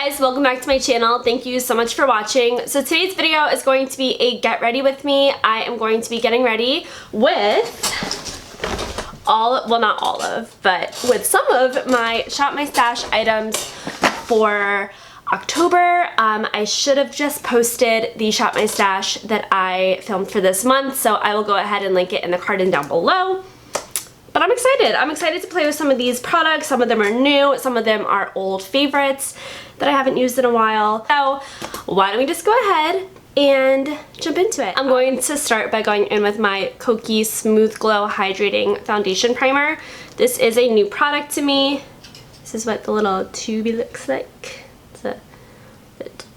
guys, welcome back to my channel. Thank you so much for watching. So today's video is going to be a get ready with me. I am going to be getting ready with not all of, but with some of my Shop My Stash items for October. I should have just posted the Shop My Stash that I filmed for this month, so I will go ahead and link it in the card and down below. But I'm excited. I'm excited to play with some of these products. Some of them are new, some of them are old favorites that I haven't used in a while. So why don't we just go ahead and jump into it. I'm going to start by going in with my Kokie Smooth Glow Hydrating Foundation Primer. This is a new product to me. This is what the little tube looks like. It's a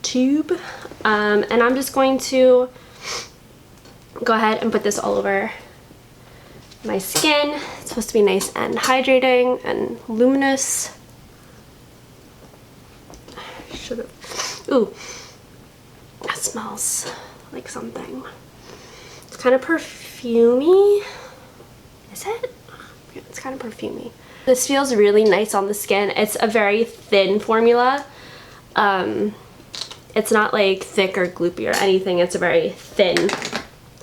tube. And I'm just going to go ahead and put this all over my skin. It's supposed to be nice and hydrating and luminous. Ooh, that smells like something. It's kind of perfumey. Is it? Yeah, it's kind of perfumey. This feels really nice on the skin. It's a very thin formula. It's not like thick or gloopy or anything. It's a very thin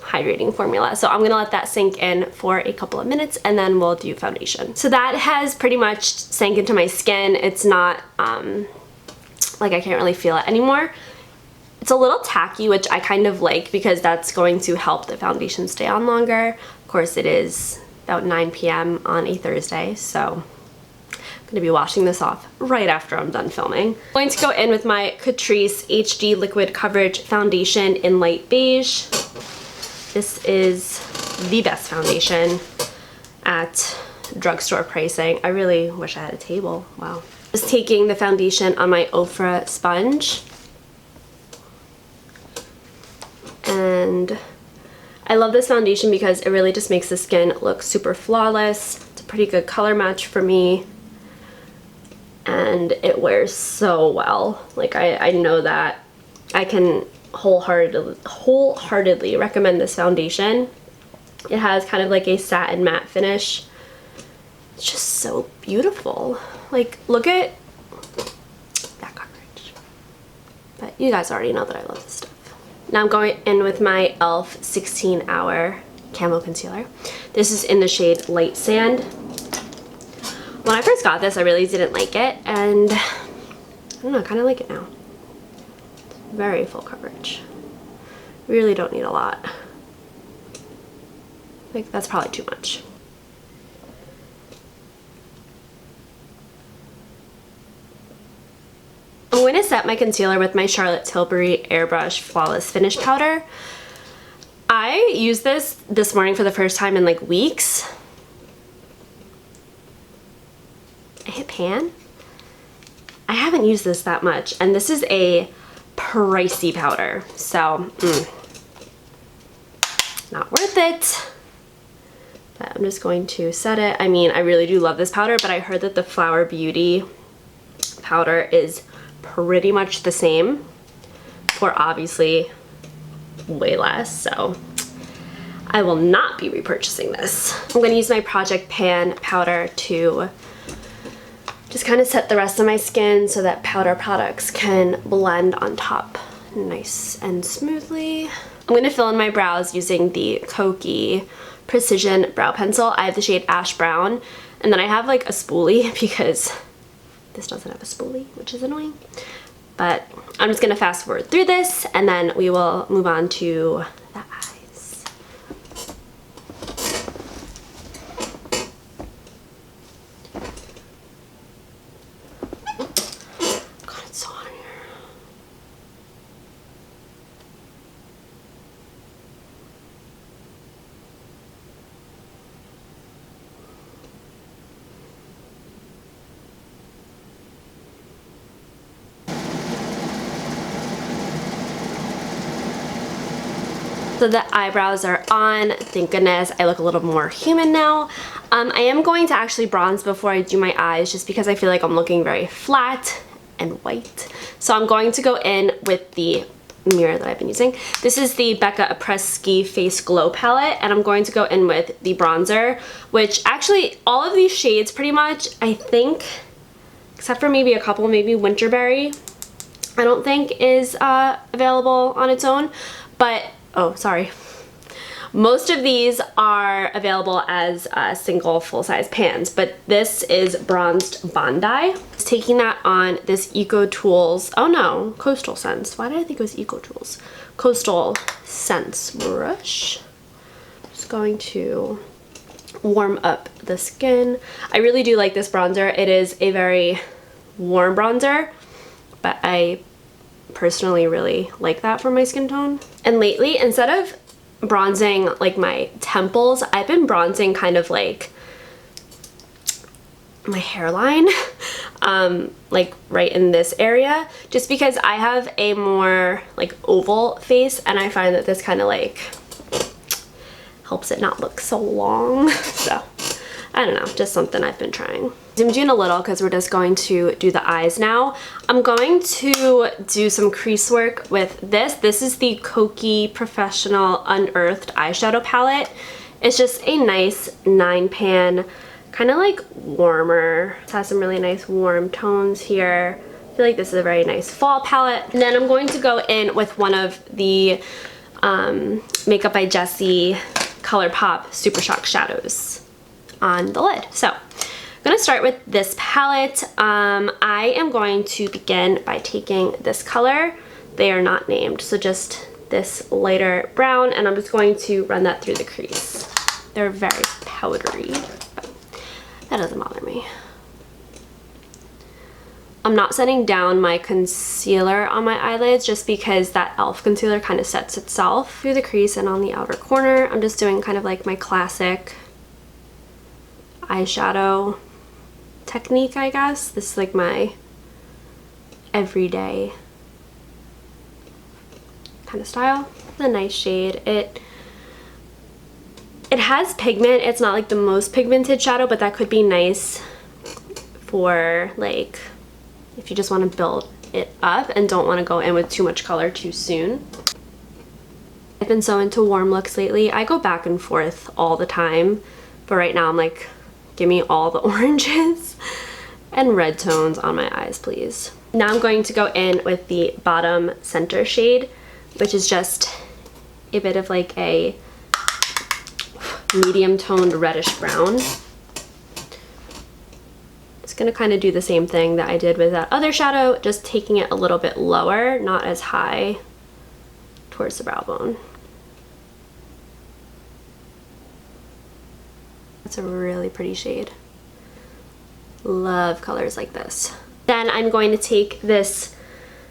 hydrating formula. So I'm gonna let that sink in for a couple of minutes and then we'll do foundation. So that has pretty much sank into my skin. It's not like I can't really feel it anymore. It's a little tacky, which I kind of like because that's going to help the foundation stay on longer. Of course, it is about 9 p.m. on a Thursday, so I'm gonna be washing this off right after I'm done filming. I'm going to go in with my Catrice HD Liquid Coverage Foundation in light beige. This is the best foundation at drugstore pricing. I really wish I had a table. Wow. Just taking the foundation on my Ofra sponge. And I love this foundation because it really just makes the skin look super flawless. It's a pretty good color match for me. And it wears so well. Like I know that I can wholeheartedly recommend this foundation. It has kind of like a satin matte finish. It's just so beautiful. Like, look at that coverage. But you guys already know that I love this stuff. Now I'm going in with my e.l.f. 16 Hour Camo Concealer. This is in the shade Light Sand. When I first got this, I really didn't like it, and I don't know, I kind of like it now. Very full coverage. Really don't need a lot. Like, that's probably too much. I'm going to set my concealer with my Charlotte Tilbury Airbrush Flawless Finish Powder. I used this morning for the first time in like weeks. I hit pan. I haven't used this that much, and this is a pricey powder, so not worth it. But I'm just going to set it. I mean, I really do love this powder, but I heard that the Flower Beauty powder is pretty much the same for obviously way less, so I will not be repurchasing this. I'm going to use my Project Pan powder to just kind of set the rest of my skin so that powder products can blend on top nice and smoothly. I'm going to fill in my brows using the Kokie Precision Brow Pencil. I have the shade Ash Brown, and then I have like a spoolie because this doesn't have a spoolie, which is annoying. But I'm just going to fast forward through this and then we will move on to the eyes. God, it's so hot in here. So the eyebrows are on. Thank goodness I look a little more human now. I am going to actually bronze before I do my eyes just because I feel like I'm looking very flat and white. So I'm going to go in with the mirror that I've been using. This is the Becca Apres Ski Face Glow Palette, and I'm going to go in with the bronzer, which actually all of these shades pretty much, I think, except for maybe a couple, maybe Winterberry, I don't think is available on its own, but, oh, sorry. Most of these are available as single full-size pans, but this is Bronzed Bondi. Taking that on this Eco Tools, oh no, Coastal Scents. Why did I think it was Eco Tools? Coastal Scents brush. Just going to warm up the skin. I really do like this bronzer. It is a very warm bronzer, but I personally really like that for my skin tone. And lately, instead of bronzing like my temples, I've been bronzing kind of like my hairline, like right in this area, just because I have a more like oval face, and I find that this kind of like helps it not look so long. So I don't know, just something I've been trying. Zoomed in a little because we're just going to do the eyes now. I'm going to do some crease work with this. This is the Kokie Professional Unearthed eyeshadow palette. It's just a nice 9-pan, kind of like warmer. It has some really nice warm tones here. I feel like this is a very nice fall palette. And then I'm going to go in with one of the Makeup by Jessie ColourPop Super Shock shadows on the lid. So I'm going to start with this palette. I am going to begin by taking this color. They are not named, so just this lighter brown, and I'm just going to run that through the crease. They're very powdery, but that doesn't bother me. I'm not setting down my concealer on my eyelids just because that e.l.f. concealer kind of sets itself through the crease and on the outer corner. I'm just doing kind of like my classic eyeshadow technique, I guess. This is like my everyday kind of style. It's a nice shade. It has pigment. It's not like the most pigmented shadow, but that could be nice for like if you just want to build it up and don't want to go in with too much color too soon. I've been so into warm looks lately. I go back and forth all the time, but right now I'm like, give me all the oranges and red tones on my eyes, please. Now I'm going to go in with the bottom center shade, which is just a bit of like a medium toned reddish brown. Just gonna kind of do the same thing that I did with that other shadow, just taking it a little bit lower, not as high towards the brow bone. That's a really pretty shade. Love colors like this. Then I'm going to take this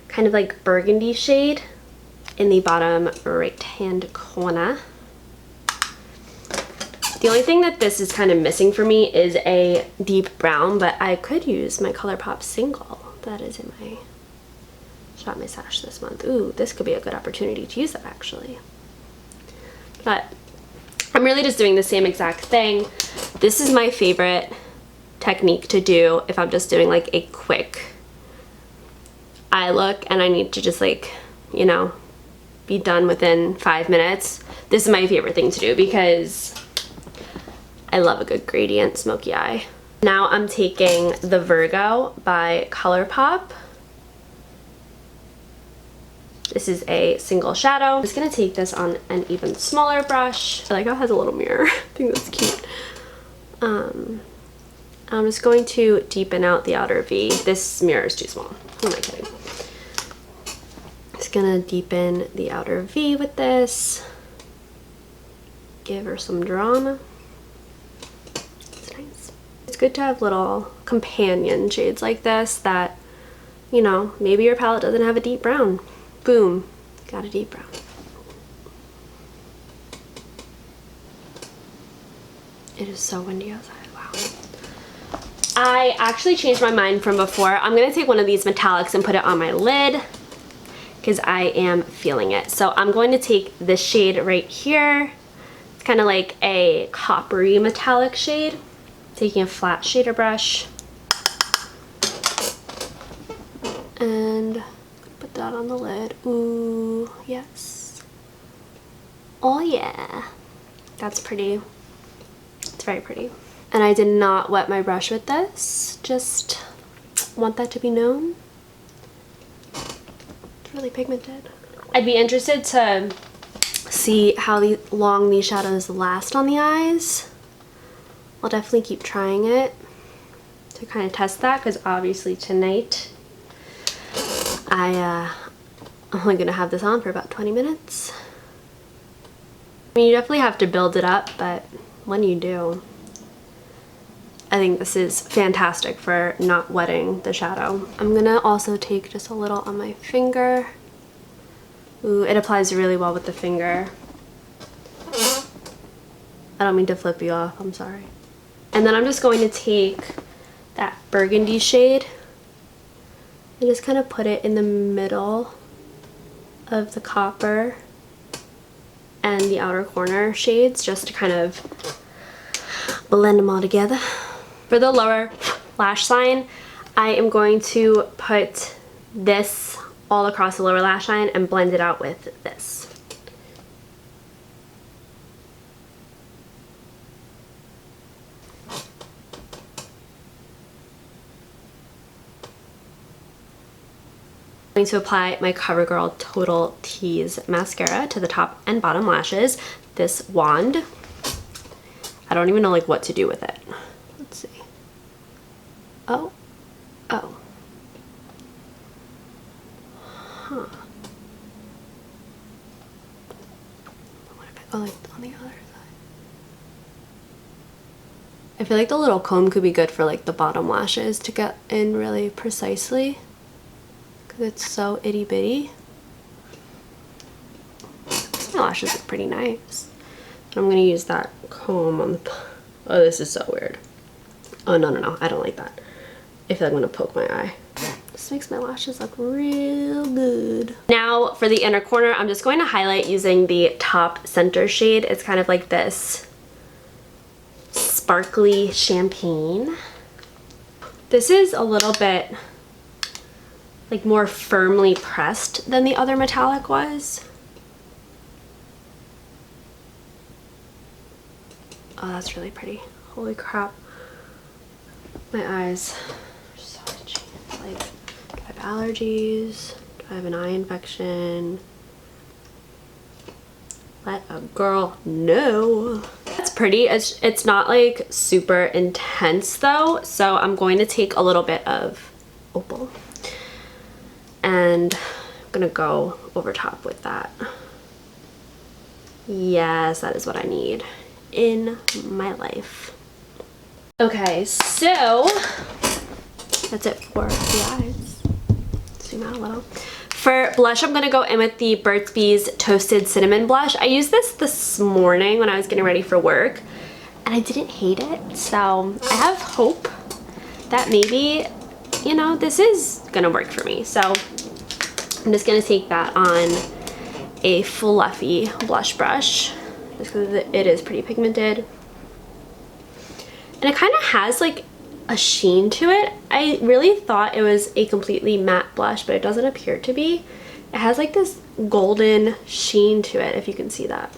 kind of like burgundy shade in the bottom right hand corner. The only thing that this is kind of missing for me is a deep brown, but I could use my ColourPop single that is in my Shop My Stash this month. Ooh, this could be a good opportunity to use that actually. But I'm really just doing the same exact thing. This is my favorite technique to do if I'm just doing like a quick eye look and I need to just like, you know, be done within 5 minutes. This is my favorite thing to do because I love a good gradient smoky eye. Now I'm taking the Virgo by ColourPop. This is a single shadow. I'm just gonna take this on an even smaller brush. I like how it has a little mirror. I think that's cute. I'm just going to deepen out the outer V. This mirror is too small. Who am I kidding? Just gonna deepen the outer V with this. Give her some drama. It's nice. It's good to have little companion shades like this that, you know, maybe your palette doesn't have a deep brown. Boom, got a deep brown. It is so windy outside, wow. I actually changed my mind from before. I'm gonna take one of these metallics and put it on my lid because I am feeling it. So I'm going to take this shade right here. It's kind of like a coppery metallic shade. Taking a flat shader brush and put that on the lid. Ooh, yes. Oh yeah. That's pretty. It's very pretty. And I did not wet my brush with this. Just want that to be known. really pigmented. I'd be interested to see how long these shadows last on the eyes. I'll definitely keep trying it to kind of test that, because obviously tonight I'm only gonna have this on for about 20 minutes. I mean, you definitely have to build it up, but when you do, I think this is fantastic for not wetting the shadow. I'm gonna also take just a little on my finger. Ooh, it applies really well with the finger. I don't mean to flip you off, I'm sorry. And then I'm just going to take that burgundy shade and just kind of put it in the middle of the copper and the outer corner shades, just to kind of blend them all together. For the lower lash line, I am going to put this all across the lower lash line and blend it out with this. I'm going to apply my Covergirl Total Tease mascara to the top and bottom lashes. This wand, I don't even know like what to do with it. Let's see. Oh. Huh. What if I go like on the other side? I feel like the little comb could be good for like the bottom lashes to get in really precisely, because it's so itty bitty. My lashes look pretty nice. I'm gonna use that comb on the, oh, this is so weird. Oh, no, I don't like that. I feel like I'm gonna poke my eye. This makes my lashes look real good. Now for the inner corner, I'm just going to highlight using the top center shade. It's kind of like this sparkly champagne. This is a little bit like more firmly pressed than the other metallic was. Oh, that's really pretty. Holy crap. My eyes are so itchy. Like, do I have allergies? Do I have an eye infection? Let a girl know. That's pretty. It's not like super intense though, so I'm going to take a little bit of opal and I'm gonna go over top with that. Yes, that is what I need in my life. Okay, so that's it for the eyes. Zoom out a little. For blush, I'm gonna go in with the Burt's Bees Toasted Cinnamon Blush. I used this morning when I was getting ready for work, and I didn't hate it, so I have hope that maybe, you know, this is gonna work for me. So I'm just gonna take that on a fluffy blush brush, just because it is pretty pigmented. And it kind of has like a sheen to it. I really thought it was a completely matte blush, but it doesn't appear to be. It has like this golden sheen to it, if you can see that.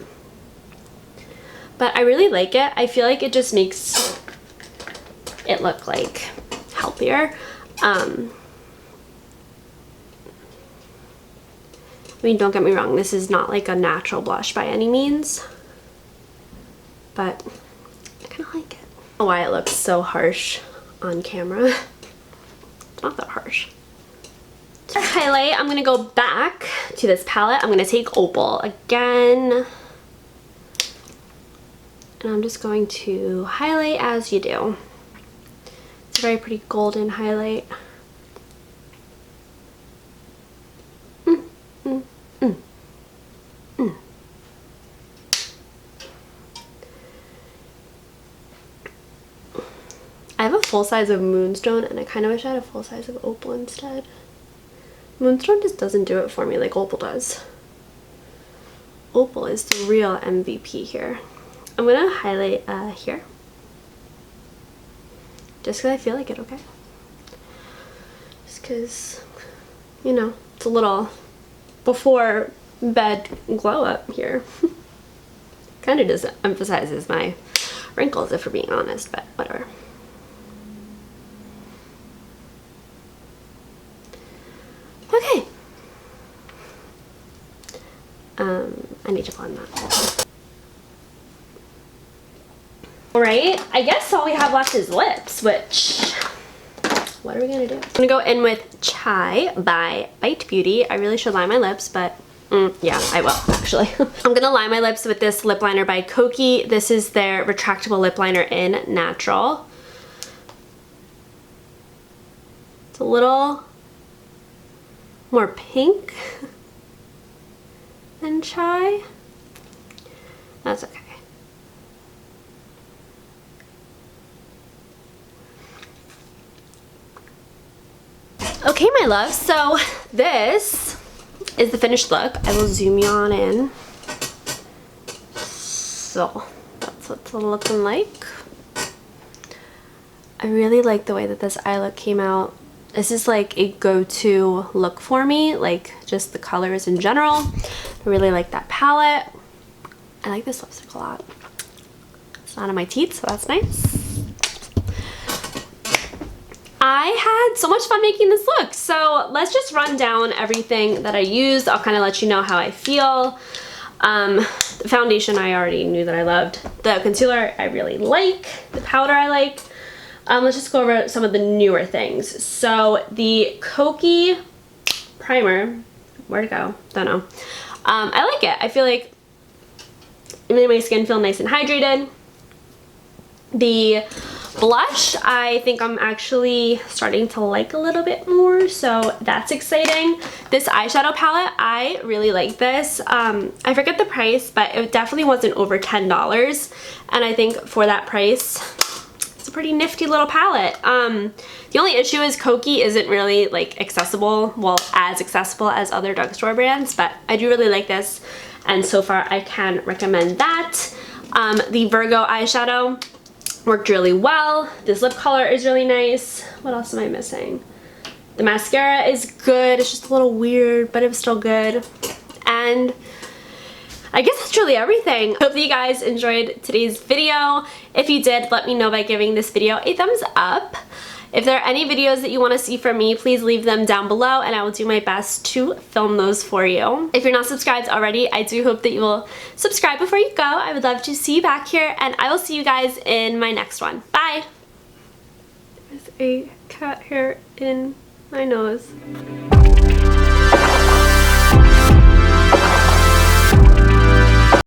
But I really like it. I feel like it just makes it look like healthier. I mean, don't get me wrong, this is not like a natural blush by any means, but I kind of like it. I don't know why it looks so harsh on camera. It's not that harsh. To highlight, I'm gonna go back to this palette. I'm gonna take Opal again, and I'm just going to highlight as you do. It's a very pretty golden highlight. I have a full size of Moonstone, and I kind of wish I had a full size of Opal instead. Moonstone just doesn't do it for me like Opal does. Opal is the real MVP here. I'm gonna highlight here, just because I feel like it, okay? Just because, you know, it's a little before bed glow up here. Kind of just emphasizes my wrinkles, if we're being honest, but whatever. Okay. I need to blend that. Alright, I guess all we have left is lips, which, what are we gonna do? I'm gonna go in with Chai by Bite Beauty. I really should line my lips, but yeah, I will actually. I'm gonna line my lips with this lip liner by Kokie. This is their retractable lip liner in Natural. It's a little more pink than Chai. That's okay. Okay, my love, so this is the finished look. I will zoom you on in. So that's what it's looking like. I really like the way that this eye look came out. This is like a go-to look for me, like just the colors in general. I really like that palette. I like this lipstick a lot. It's not on my teeth, so that's nice. I had so much fun making this look, so let's just run down everything that I used. I'll kind of let you know how I feel. The foundation I already knew that I loved. The concealer I really like. The powder I like. Let's just go over some of the newer things. So the Kokie primer, where'd it go? Don't know. I like it. I feel like it made my skin feel nice and hydrated. The blush, I think I'm actually starting to like a little bit more, so that's exciting. This eyeshadow palette, I really like this. I forget the price, but it definitely wasn't over $10, and I think for that price, it's a pretty nifty little palette. The only issue is Kokie isn't really like accessible, well, as accessible as other drugstore brands, but I do really like this, and so far I can recommend that. The Virgo eyeshadow worked really well. This lip color is really nice. What else am I missing? The mascara is good. It's just a little weird, but it was still good. And I guess that's really everything. Hope that you guys enjoyed today's video. If you did, let me know by giving this video a thumbs up. If there are any videos that you want to see from me, please leave them down below and I will do my best to film those for you. If you're not subscribed already, I do hope that you will subscribe before you go. I would love to see you back here and I will see you guys in my next one. Bye! There's a cat hair in my nose.